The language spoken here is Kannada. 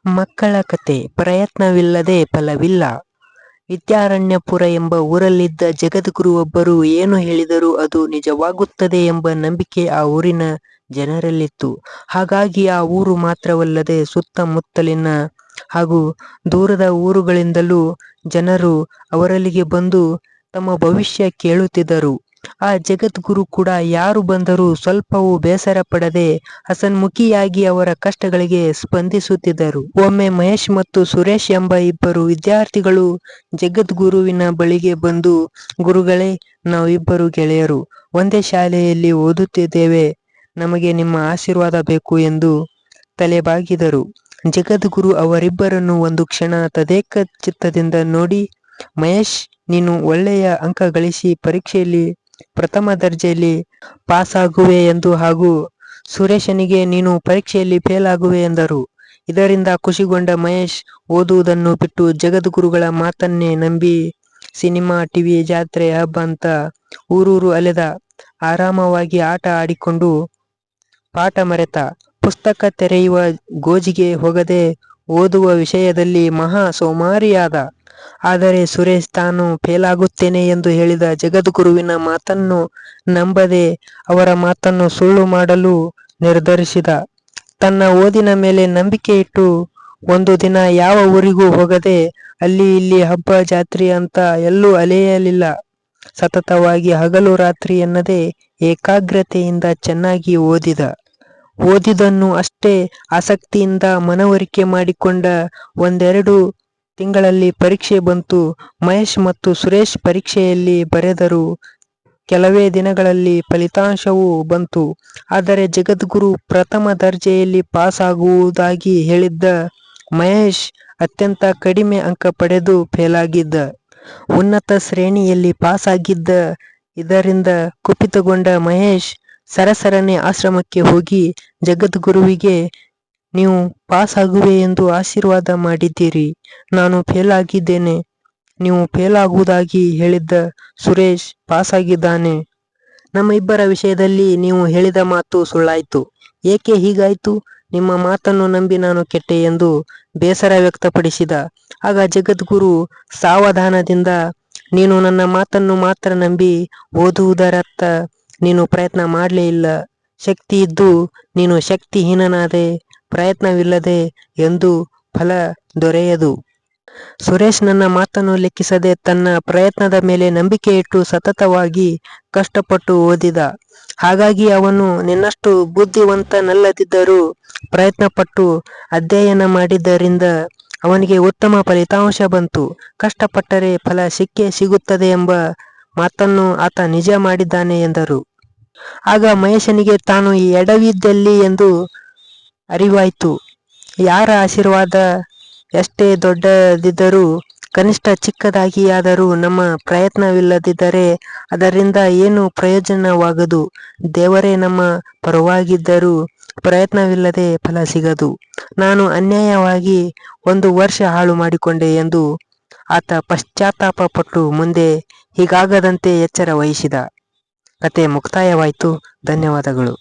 ಮಕ್ಕಳ ಕತೆ. ಪ್ರಯತ್ನವಿಲ್ಲದೆ ಫಲವಿಲ್ಲ. ವಿದ್ಯಾರಣ್ಯಪುರ ಎಂಬ ಊರಲ್ಲಿದ್ದ ಜಗದ್ಗುರು ಒಬ್ಬರು ಏನು ಹೇಳಿದರೂ ಅದು ನಿಜವಾಗುತ್ತದೆ ಎಂಬ ನಂಬಿಕೆ ಆ ಊರಿನ ಜನರಲ್ಲಿತ್ತು. ಹಾಗಾಗಿ ಆ ಊರು ಮಾತ್ರವಲ್ಲದೆ ಸುತ್ತಮುತ್ತಲಿನ ಹಾಗೂ ದೂರದ ಊರುಗಳಿಂದಲೂ ಜನರು ಅವರಲ್ಲಿಗೆ ಬಂದು ತಮ್ಮ ಭವಿಷ್ಯ ಕೇಳುತ್ತಿದ್ದರು. ಆ ಜಗದ್ಗುರು ಕೂಡ ಯಾರು ಬಂದರೂ ಸ್ವಲ್ಪವೂ ಬೇಸರ ಪಡದೆ ಹಸನ್ಮುಖಿಯಾಗಿ ಅವರ ಕಷ್ಟಗಳಿಗೆ ಸ್ಪಂದಿಸುತ್ತಿದ್ದರು. ಒಮ್ಮೆ ಮಹೇಶ್ ಮತ್ತು ಸುರೇಶ್ ಎಂಬ ಇಬ್ಬರು ವಿದ್ಯಾರ್ಥಿಗಳು ಜಗದ್ಗುರುವಿನ ಬಳಿಗೆ ಬಂದು, ಗುರುಗಳೇ, ನಾವಿಬ್ಬರು ಗೆಳೆಯರು ಒಂದೇ ಶಾಲೆಯಲ್ಲಿ ಓದುತ್ತಿದ್ದೇವೆ, ನಮಗೆ ನಿಮ್ಮ ಆಶೀರ್ವಾದ ಬೇಕು ಎಂದು ತಲೆಬಾಗಿದರು. ಜಗದ್ಗುರು ಅವರಿಬ್ಬರನ್ನು ಒಂದು ಕ್ಷಣ ತದೇಕ ಚಿತ್ತದಿಂದ ನೋಡಿ, ಮಹೇಶ್, ನೀನು ಒಳ್ಳೆಯ ಅಂಕ ಗಳಿಸಿ ಪರೀಕ್ಷೆಯಲ್ಲಿ ಪ್ರಥಮ ದರ್ಜೆಯಲ್ಲಿ ಪಾಸಾಗುವೆ ಎಂದು ಹಾಗೂ ಸುರೇಶನಿಗೆ ನೀನು ಪರೀಕ್ಷೆಯಲ್ಲಿ ಫೇಲ್ ಆಗುವೆ ಎಂದರು. ಇದರಿಂದ ಖುಷಿಗೊಂಡ ಮಹೇಶ್ ಓದುವುದನ್ನು ಬಿಟ್ಟು ಜಗದ್ಗುರುಗಳ ಮಾತನ್ನೇ ನಂಬಿ ಸಿನಿಮಾ, ಟಿವಿ, ಜಾತ್ರೆ, ಹಬ್ಬ ಅಂತ ಊರೂರು ಅಲೆದ. ಆರಾಮವಾಗಿ ಆಟ ಆಡಿಕೊಂಡು ಪಾಠ ಮರೆತ. ಪುಸ್ತಕ ತೆರೆಯುವ ಗೋಜಿಗೆ ಹೋಗದೆ ಓದುವ ವಿಷಯದಲ್ಲಿ ಮಹಾ ಸೋಮಾರಿಯಾದ. ಆದರೆ ಸುರೇಶ್ ತಾನು ಫೇಲಾಗುತ್ತೇನೆ ಎಂದು ಹೇಳಿದ ಜಗದ್ಗುರುವಿನ ಮಾತನ್ನು ನಂಬದೆ ಅವರ ಮಾತನ್ನು ಸುಳ್ಳು ಮಾಡಲು ನಿರ್ಧರಿಸಿದ. ತನ್ನ ಓದಿನ ಮೇಲೆ ನಂಬಿಕೆ ಇಟ್ಟು ಒಂದು ದಿನ ಯಾವ ಊರಿಗೂ ಹೋಗದೆ ಅಲ್ಲಿ ಇಲ್ಲಿ ಹಬ್ಬ ಜಾತ್ರೆ ಅಂತ ಎಲ್ಲೂ ಅಲೆಯಲಿಲ್ಲ. ಸತತವಾಗಿ ಹಗಲು ರಾತ್ರಿ ಎನ್ನದೆ ಏಕಾಗ್ರತೆಯಿಂದ ಚೆನ್ನಾಗಿ ಓದಿದ. ಓದಿದನ್ನು ಅಷ್ಟೇ ಆಸಕ್ತಿಯಿಂದ ಮನವರಿಕೆ ಮಾಡಿಕೊಂಡ. ಒಂದೆರಡು ತಿಂಗಳಲ್ಲಿ ಪರೀಕ್ಷೆ ಬಂತು. ಮಹೇಶ್ ಮತ್ತು ಸುರೇಶ್ ಪರೀಕ್ಷೆಯಲ್ಲಿ ಬರೆದರು. ಕೆಲವೇ ದಿನಗಳಲ್ಲಿ ಫಲಿತಾಂಶವೂ ಬಂತು. ಆದರೆ ಜಗದ್ಗುರು ಪ್ರಥಮ ದರ್ಜೆಯಲ್ಲಿ ಪಾಸ್ ಆಗುವುದಾಗಿ ಹೇಳಿದ್ದ ಮಹೇಶ್ ಅತ್ಯಂತ ಕಡಿಮೆ ಅಂಕ ಪಡೆದು ಫೇಲಾಗಿದ್ದ. ಉನ್ನತ ಶ್ರೇಣಿಯಲ್ಲಿ ಪಾಸ್ ಆಗಿದ್ದ. ಇದರಿಂದ ಕುಪಿತಗೊಂಡ ಮಹೇಶ್ ಸರಸರನೆ ಆಶ್ರಮಕ್ಕೆ ಹೋಗಿ ಜಗದ್ಗುರುವಿಗೆ, ನೀವು ಪಾಸ್ ಆಗುವೆ ಎಂದು ಆಶೀರ್ವಾದ ಮಾಡಿದ್ದೀರಿ, ನಾನು ಫೇಲ್ ಆಗಿದ್ದೇನೆ. ನೀವು ಫೇಲ್ ಆಗುವುದಾಗಿ ಹೇಳಿದ್ದ ಸುರೇಶ್ ಪಾಸ್ ಆಗಿದ್ದಾನೆ. ನಮ್ಮ ಇಬ್ಬರ ವಿಷಯದಲ್ಲಿ ನೀವು ಹೇಳಿದ ಮಾತು ಸುಳ್ಳಾಯ್ತು. ಏಕೆ ಹೀಗಾಯ್ತು? ನಿಮ್ಮ ಮಾತನ್ನು ನಂಬಿ ನಾನು ಕೆಟ್ಟೆ ಎಂದು ಬೇಸರ ವ್ಯಕ್ತಪಡಿಸಿದ. ಆಗ ಜಗದ್ಗುರು ಸಾವಧಾನದಿಂದ, ನೀನು ನನ್ನ ಮಾತನ್ನು ಮಾತ್ರ ನಂಬಿ ಓದುವುದರತ್ತ ನೀನು ಪ್ರಯತ್ನ ಮಾಡಲೇ ಇಲ್ಲ. ಶಕ್ತಿ ಇದ್ದು ನೀನು ಶಕ್ತಿಹೀನನಾದೆ. ಪ್ರಯತ್ನವಿಲ್ಲದೆ ಎಂದು ಫಲ ದೊರೆಯದು. ಸುರೇಶ್ ನನ್ನ ಮಾತನ್ನು ಲೆಕ್ಕಿಸದೆ ತನ್ನ ಪ್ರಯತ್ನದ ಮೇಲೆ ನಂಬಿಕೆ ಇಟ್ಟು ಸತತವಾಗಿ ಕಷ್ಟಪಟ್ಟು ಓದಿದ. ಹಾಗಾಗಿ ಅವನು ನಿನ್ನಷ್ಟು ಬುದ್ಧಿವಂತನಲ್ಲದಿದ್ದರೂ ಪ್ರಯತ್ನಪಟ್ಟು ಅಧ್ಯಯನ ಮಾಡಿದ್ದರಿಂದ ಅವನಿಗೆ ಉತ್ತಮ ಫಲಿತಾಂಶ ಬಂತು. ಕಷ್ಟಪಟ್ಟರೆ ಫಲ ಸಿಕ್ಕೇ ಸಿಗುತ್ತದೆ ಎಂಬ ಮಾತನ್ನು ಆತ ನಿಜ ಮಾಡಿದ್ದಾನೆ ಎಂದರು. ಆಗ ಮಹೇಶನಿಗೆ ತಾನು ಎಡವಿದ್ದಲ್ಲಿ ಎಂದು ಅರಿವಾಯ್ತು. ಯಾರ ಆಶೀರ್ವಾದ ಎಷ್ಟೇ ದೊಡ್ಡದಿದ್ದರೂ ಕನಿಷ್ಠ ಚಿಕ್ಕದಾಗಿಯಾದರೂ ನಮ್ಮ ಪ್ರಯತ್ನವಿಲ್ಲದಿದ್ದರೆ ಅದರಿಂದ ಏನು ಪ್ರಯೋಜನವಾಗದು. ದೇವರೇ ನಮ್ಮ ಪರವಾಗಿದ್ದರೂ ಪ್ರಯತ್ನವಿಲ್ಲದೆ ಫಲ ಸಿಗದು. ನಾನು ಅನ್ಯಾಯವಾಗಿ 1 ವರ್ಷ ಹಾಳು ಮಾಡಿಕೊಂಡೆ ಎಂದು ಆತ ಪಶ್ಚಾತ್ತಾಪ ಪಟ್ಟು ಮುಂದೆ ಹೀಗಾಗದಂತೆ ಎಚ್ಚರ ವಹಿಸಿದ. ಕತೆ ಮುಕ್ತಾಯವಾಯಿತು. ಧನ್ಯವಾದಗಳು.